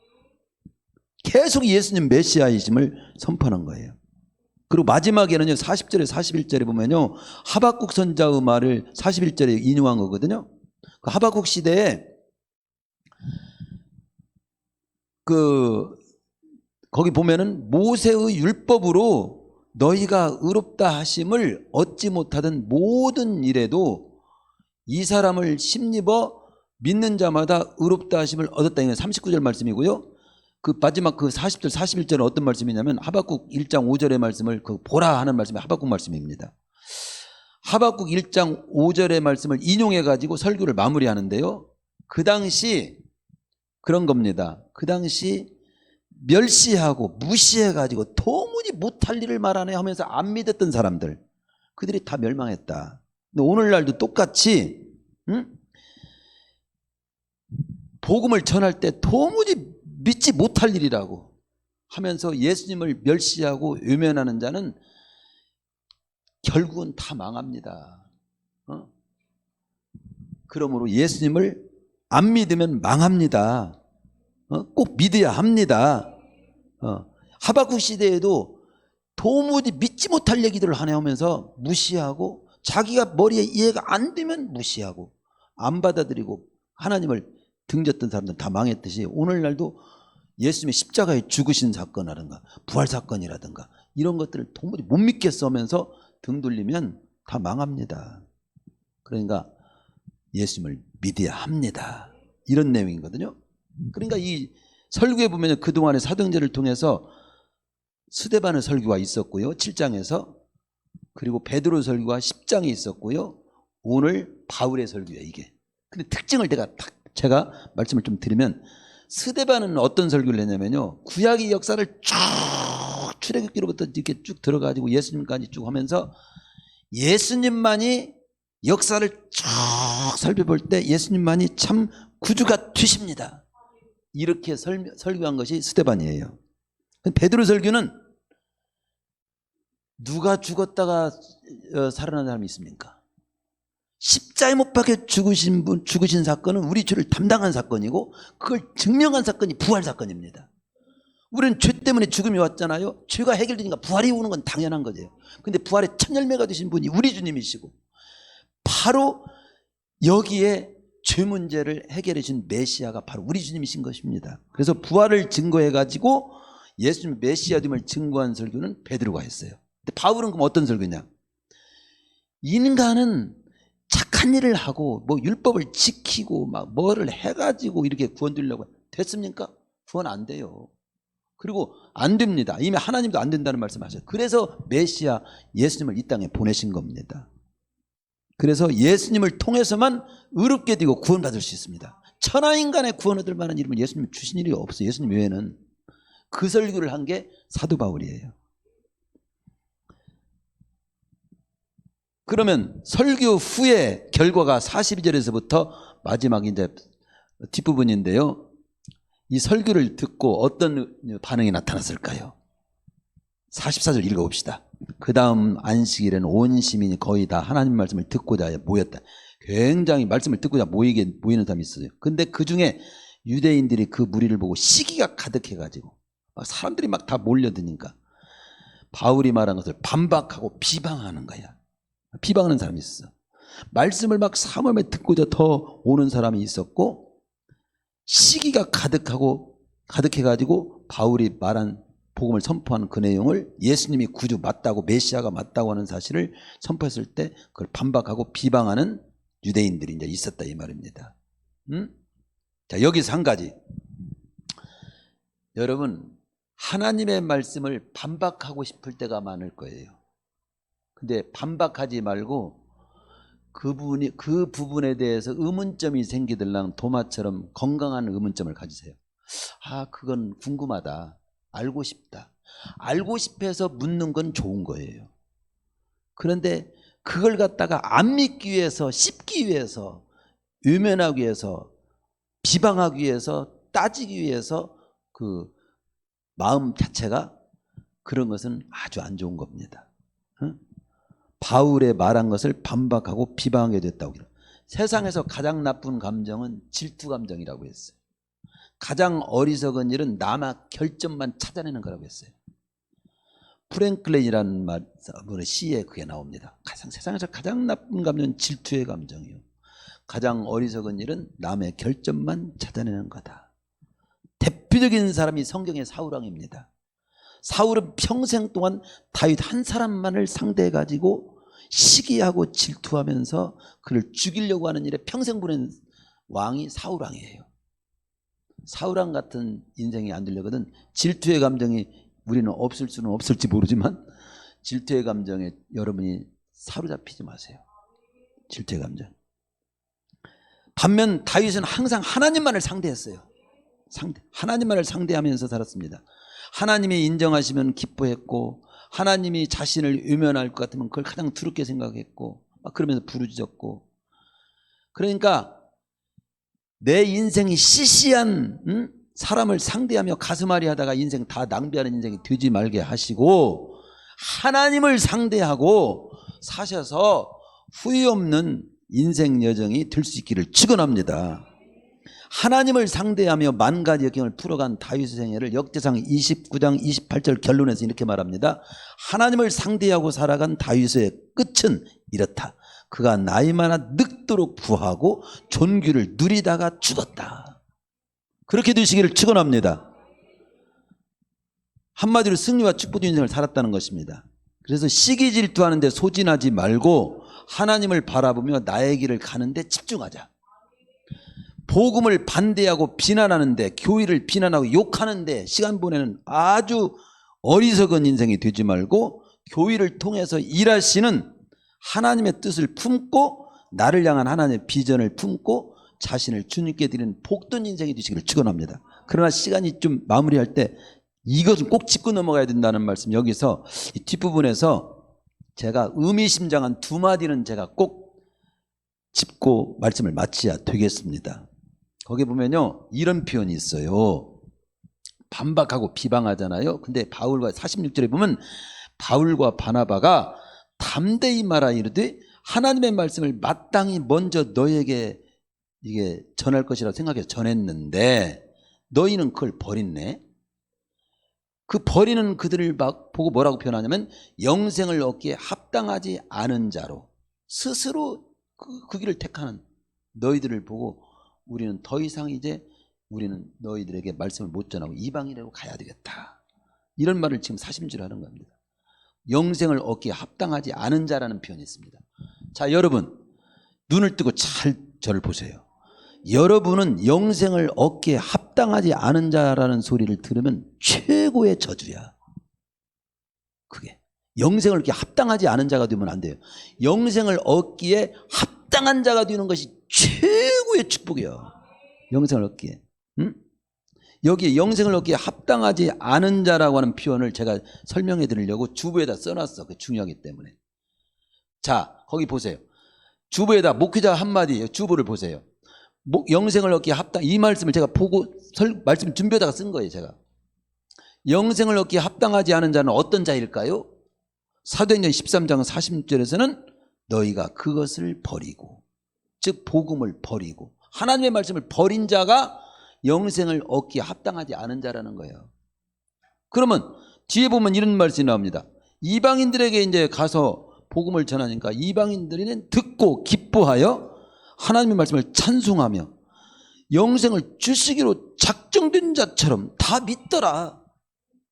계속 예수님 메시아이심을 선포하는 거예요. 그리고 마지막에는요, 40절에 41절에 보면요, 하박국 선자의 말을 41절에 인용한 거거든요. 그 하박국 시대에 거기 보면은 모세의 율법으로 너희가 의롭다 하심을 얻지 못하던 모든 일에도 이 사람을 심입어 믿는 자마다 의롭다 하심을 얻었다. 이게 39절 말씀이고요. 그 마지막 그 40절 41절은 어떤 말씀이냐면 하박국 1장 5절의 말씀을 보라 하는 말씀이 하박국 말씀입니다. 하박국 1장 5절의 말씀을 인용해 가지고 설교를 마무리하는데요. 그 당시 그런 겁니다. 그 당시 멸시하고 무시해 가지고 도무지 못할 일을 말하네 하면서 안 믿었던 사람들, 그들이 다 멸망했다. 근데 오늘날도 똑같이 복음을 전할 때 도무지 믿지 못할 일이라고 하면서 예수님을 멸시하고 외면하는 자는 결국은 다 망합니다. 그러므로 예수님을 안 믿으면 망합니다. 꼭 믿어야 합니다. 하박국 시대에도 도무지 믿지 못할 얘기들을 하네 하면서 무시하고, 자기가 머리에 이해가 안 되면 무시하고 안 받아들이고 하나님을 등졌던 사람들은 다 망했듯이 오늘날도 예수님의 십자가에 죽으신 사건이라든가 부활 사건이라든가 이런 것들을 도무지 못 믿겠어 하면서 등 돌리면 다 망합니다. 그러니까 예수님을 믿어야 합니다. 이런 내용이거든요. 그러니까 이 설교에 보면 그동안의 사도행전을 통해서 스데반의 설교가 있었고요, 7장에서. 그리고 베드로 설교가 10장이 있었고요, 오늘 바울의 설교예요, 이게. 근데 특징을 제가 말씀을 좀 드리면, 스데반은 어떤 설교를 했냐면요, 구약의 역사를 쭉 출애굽기로부터 이렇게 쭉 들어가지고 예수님까지 쭉 하면서 예수님만이 역사를 쭉 살펴볼 때 예수님만이 참 구주가 되십니다, 이렇게 설교한 것이 스데반이에요. 베드로 설교는 누가 죽었다가 살아난 사람이 있습니까? 십자가에 못 박혀 죽으신 사건은 우리 죄를 담당한 사건이고, 그걸 증명한 사건이 부활 사건입니다. 우리는 죄 때문에 죽음이 왔잖아요. 죄가 해결되니까 부활이 오는 건 당연한 거죠. 근데 부활의 첫 열매가 되신 분이 우리 주님이시고, 바로 여기에 죄 문제를 해결해 준 메시아가 바로 우리 주님이신 것입니다. 그래서 부활을 증거해 가지고 예수님 메시아됨을 증거한 설교는 베드로가 했어요. 근데 바울은 그럼 어떤 설교냐? 인간은 착한 일을 하고 뭐 율법을 지키고 막 뭐를 해가지고 이렇게 구원되려고 됐습니까? 구원 안 돼요. 그리고 안 됩니다. 이미 하나님도 안 된다는 말씀하셨어요. 그래서 메시아 예수님을 이 땅에 보내신 겁니다. 그래서 예수님을 통해서만 의롭게 되고 구원받을 수 있습니다. 천하인간의 구원 얻을 만한 이름을 예수님이 주신 일이 없어요. 예수님 외에는. 그 설교를 한 게 사도 바울이에요. 그러면 설교 후에 결과가 42절에서부터 마지막 이제 뒷부분인데요, 이 설교를 듣고 어떤 반응이 나타났을까요? 44절 읽어봅시다. 그 다음 안식일에는 온 시민이 거의 다 하나님 말씀을 듣고자 모였다. 굉장히 말씀을 듣고자 모이는 사람이 있어요. 근데 그 중에 유대인들이 그 무리를 보고 시기가 가득해가지고 사람들이 막 다 몰려드니까 바울이 말한 것을 반박하고 비방하는 거야. 비방하는 사람이 있어. 말씀을 막 사모함에 듣고자 더 오는 사람이 있었고, 시기가 가득해가지고 바울이 말한 복음을 선포하는 그 내용을 예수님이 구주 맞다고, 메시아가 맞다고 하는 사실을 선포했을 때 그걸 반박하고 비방하는 유대인들이 이제 있었다, 이 말입니다. 자, 여기서 한 가지. 여러분, 하나님의 말씀을 반박하고 싶을 때가 많을 거예요. 근데 반박하지 말고 그 부분에 대해서 의문점이 생기들랑 도마처럼 건강한 의문점을 가지세요. 아, 그건 궁금하다. 알고 싶다. 알고 싶어서 묻는 건 좋은 거예요. 그런데 그걸 갖다가 안 믿기 위해서, 씹기 위해서, 외면하기 위해서, 비방하기 위해서, 따지기 위해서 그 마음 자체가, 그런 것은 아주 안 좋은 겁니다. 바울의 말한 것을 반박하고 비방하게 됐다고. 세상에서 가장 나쁜 감정은 질투 감정이라고 했어요. 가장 어리석은 일은 남의 결점만 찾아내는 거라고 했어요. 프랭클린이라는 분의 시에 그게 나옵니다. 세상에서 가장 나쁜 감정은 질투의 감정이요, 가장 어리석은 일은 남의 결점만 찾아내는 거다. 대표적인 사람이 성경의 사울왕입니다. 사울은 평생 동안 다윗 한 사람만을 상대해 가지고 시기하고 질투하면서 그를 죽이려고 하는 일에 평생 보낸 왕이 사울왕이에요. 사울왕 같은 인생이 안 되려거든 질투의 감정이 우리는 없을 수는 없을지 모르지만 질투의 감정에 여러분이 사로잡히지 마세요. 질투의 감정. 반면 다윗은 항상 하나님만을 상대했어요. 하나님만을 상대하면서 살았습니다. 하나님이 인정하시면 기뻐했고, 하나님이 자신을 외면할 것 같으면 그걸 가장 두렵게 생각했고, 그러면서 부르짖었고. 그러니까 내 인생이 시시한 사람을 상대하며 가슴앓이 하다가 인생 다 낭비하는 인생이 되지 말게 하시고, 하나님을 상대하고 사셔서 후회 없는 인생 여정이 될 수 있기를 축원합니다. 하나님을 상대하며 만 가지 역경을 풀어간 다윗의 생애를 역대상 29장 28절 결론에서 이렇게 말합니다. 하나님을 상대하고 살아간 다윗의 끝은 이렇다. 그가 나이 많아 늙도록 부하고 존귀를 누리다가 죽었다. 그렇게 되시기를 축원합니다. 한마디로 승리와 축복의 인생을 살았다는 것입니다. 그래서 시기 질투하는데 소진하지 말고 하나님을 바라보며 나의 길을 가는데 집중하자. 복음을 반대하고 비난하는데, 교회를 비난하고 욕하는데 시간 보내는 아주 어리석은 인생이 되지 말고 교회를 통해서 일하시는 하나님의 뜻을 품고 나를 향한 하나님의 비전을 품고 자신을 주님께 드리는 복된 인생이 되시기를 축원합니다. 그러나 시간이 좀 마무리할 때 이것은 꼭 짚고 넘어가야 된다는 말씀, 여기서 이 뒷부분에서 제가 의미심장한 두 마디는 제가 꼭 짚고 말씀을 마쳐야 되겠습니다. 거기 보면요, 이런 표현이 있어요. 반박하고 비방하잖아요. 근데 바울과 46절에 보면 바울과 바나바가 담대히 말하 이르되 하나님의 말씀을 마땅히 먼저 너에게 이게 전할 것이라고 생각해서 전했는데 너희는 그걸 버렸네. 그 버리는 그들을 보고 뭐라고 표현하냐면 영생을 얻기에 합당하지 않은 자로, 스스로 그 길을 택하는 너희들을 보고 우리는 더 이상 이제 우리는 너희들에게 말씀을 못 전하고 이방인으로 가야 되겠다, 이런 말을 지금 40절 하는 겁니다. 영생을 얻기에 합당하지 않은 자라는 표현이 있습니다. 자, 여러분 눈을 뜨고 잘 저를 보세요. 여러분은 영생을 얻기에 합당하지 않은 자라는 소리를 들으면 최고의 저주야. 그게 영생을 얻기에 합당하지 않은 자가 되면 안 돼요. 영생을 얻기에 합당한 자가 되는 것이 최고의 축복이야. 영생을 얻기에. 여기에 영생을 얻기에 합당하지 않은 자라고 하는 표현을 제가 설명해 드리려고 주부에다 써놨어. 그게 중요하기 때문에. 자, 거기 보세요. 주부에다 목회자 한마디, 주부를 보세요. 영생을 얻기에 합당, 이 말씀을 제가 보고 말씀 준비하다가 쓴 거예요. 제가 영생을 얻기에 합당하지 않은 자는 어떤 자일까요? 사도행전 13장 40절에서는 너희가 그것을 버리고, 즉 복음을 버리고 하나님의 말씀을 버린 자가 영생을 얻기에 합당하지 않은 자라는 거예요. 그러면 뒤에 보면 이런 말씀이 나옵니다. 이방인들에게 이제 가서 복음을 전하니까 이방인들은 듣고 기뻐하여 하나님의 말씀을 찬송하며 영생을 주시기로 작정된 자처럼 다 믿더라.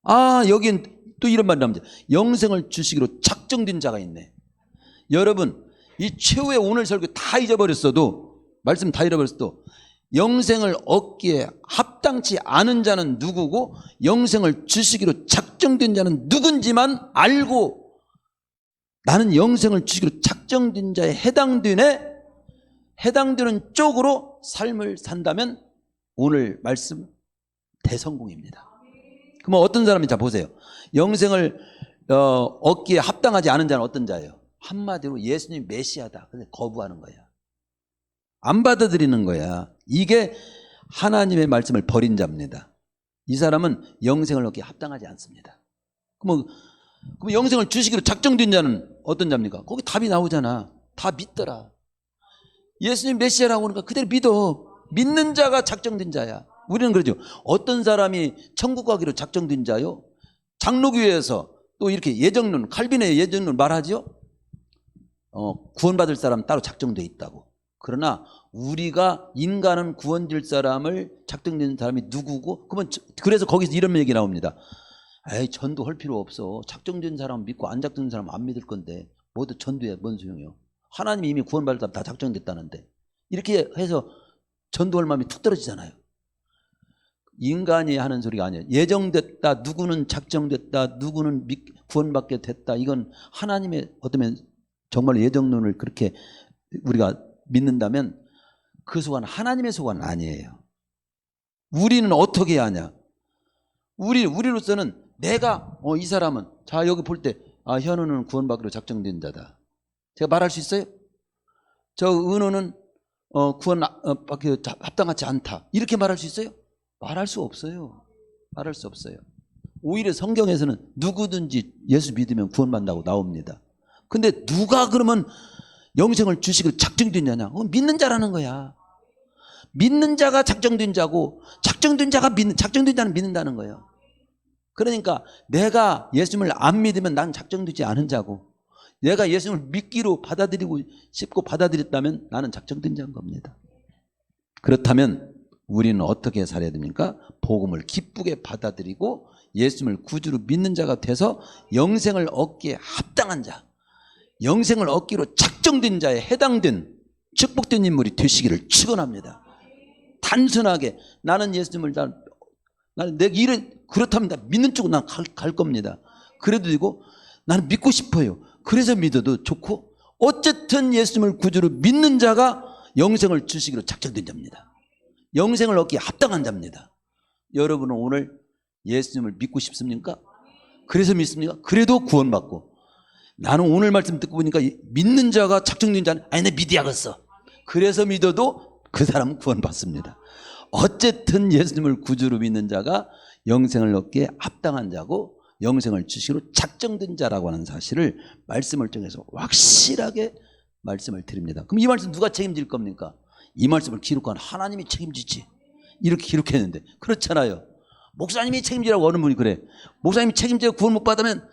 아, 여긴 또 이런 말이 나옵니다. 영생을 주시기로 작정된 자가 있네. 여러분, 이 최후의 오늘 설교 다 잊어버렸어도, 말씀 다 잃어버렸어도 영생을 얻기에 합당치 않은 자는 누구고 영생을 주시기로 작정된 자는 누군지만 알고 나는 영생을 주시기로 작정된 자에 해당되는 쪽으로 삶을 산다면 오늘 말씀 대성공입니다. 그러면 어떤 사람인지 자 보세요. 영생을 얻기에 합당하지 않은 자는 어떤 자예요? 한마디로 예수님 메시아다. 근데 거부하는 거야. 안 받아들이는 거야. 이게 하나님의 말씀을 버린 자입니다. 이 사람은 영생을 얻기에 합당하지 않습니다. 그럼 그럼 영생을 주시기로 작정된 자는 어떤 자입니까? 거기 답이 나오잖아. 다 믿더라. 예수님 메시아라고 하니까 그대로 믿어. 믿는 자가 작정된 자야. 우리는 그러죠. 어떤 사람이 천국 가기로 작정된 자요? 장로교회에서 또 이렇게 예정론, 칼빈의 예정론 말하죠. 구원받을 사람 따로 작정돼 있다고. 그러나 우리가 인간은 구원될 사람을 작정된 사람이 누구고? 그러면 그래서 거기서 이런 얘기 나옵니다. 에이, 전도할 필요 없어. 작정된 사람 믿고 안 작정된 사람 안 믿을 건데 모두 전도해. 뭔 소용이요? 하나님이 이미 구원받을 사람 다 작정됐다는데. 이렇게 해서 전도할 마음이 툭 떨어지잖아요. 인간이 하는 소리가 아니에요. 예정됐다, 누구는 작정됐다, 누구는 구원받게 됐다. 이건 하나님의 어쩌면 정말 예정론을 그렇게 우리가 믿는다면 그 소관 하나님의 소관은 아니에요. 우리는 어떻게 하냐? 우리로서는 내가 이 사람은 자 여기 볼 때 현우는 구원받기로 작정된 자다. 제가 말할 수 있어요? 저 은호는 구원받기 합당하지 않다. 이렇게 말할 수 있어요? 말할 수 없어요. 말할 수 없어요. 오히려 성경에서는 누구든지 예수 믿으면 구원받는다고 나옵니다. 근데 누가 그러면 영생을 주시기로 작정됐냐냐? 믿는 자라는 거야. 믿는 자가 작정된 자고 작정된 자는 믿는다는 거예요. 그러니까 내가 예수님을 안 믿으면 난 작정되지 않은 자고 내가 예수님을 믿기로 받아들이고 싶고 받아들였다면 나는 작정된 자인 겁니다. 그렇다면 우리는 어떻게 살아야 됩니까? 복음을 기쁘게 받아들이고 예수님을 구주로 믿는 자가 돼서 영생을 얻기에 합당한 자, 영생을 얻기로 작정된 자에 해당된 축복된 인물이 되시기를 축원합니다. 단순하게 나는 예수님을 나는 내 일은 그렇다면 나 믿는 쪽으로 난 갈 겁니다. 그래도 되고 나는 믿고 싶어요. 그래서 믿어도 좋고 어쨌든 예수님을 구주로 믿는 자가 영생을 주시기로 작정된 자입니다. 영생을 얻기에 합당한 자입니다. 여러분은 오늘 예수님을 믿고 싶습니까? 그래서 믿습니까? 그래도 구원받고 나는 오늘 말씀 듣고 보니까 믿는 자가 작정된 자는 아니 내 믿어야겠어. 그래서 믿어도 그 사람은 구원받습니다. 어쨌든 예수님을 구주로 믿는 자가 영생을 얻기에 합당한 자고 영생을 주시기로 작정된 자라고 하는 사실을 말씀을 통해서 확실하게 말씀을 드립니다. 그럼 이 말씀 누가 책임질 겁니까? 이 말씀을 기록한 하나님이 책임지지. 이렇게 기록했는데 그렇잖아요. 목사님이 책임지라고 어느 분이 그래. 목사님이 책임지고 구원 못 받으면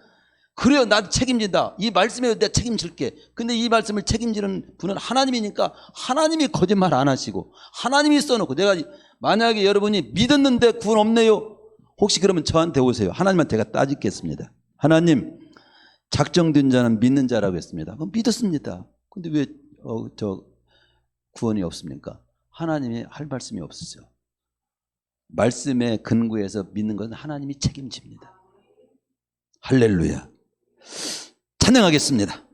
그래요. 나도 책임진다. 이 말씀에 내가 책임질게. 근데 이 말씀을 책임지는 분은 하나님이니까 하나님이 거짓말 안 하시고 하나님이 써놓고 내가 만약에 여러분이 믿었는데 구원 없네요. 혹시 그러면 저한테 오세요. 하나님한테 제가 따지겠습니다. 하나님 작정된 자는 믿는 자라고 했습니다. 그럼 믿었습니다. 근데 왜 구원이 없습니까? 하나님이 할 말씀이 없으죠. 말씀에 근거해서 믿는 것은 하나님이 책임집니다. 할렐루야. 찬양하겠습니다.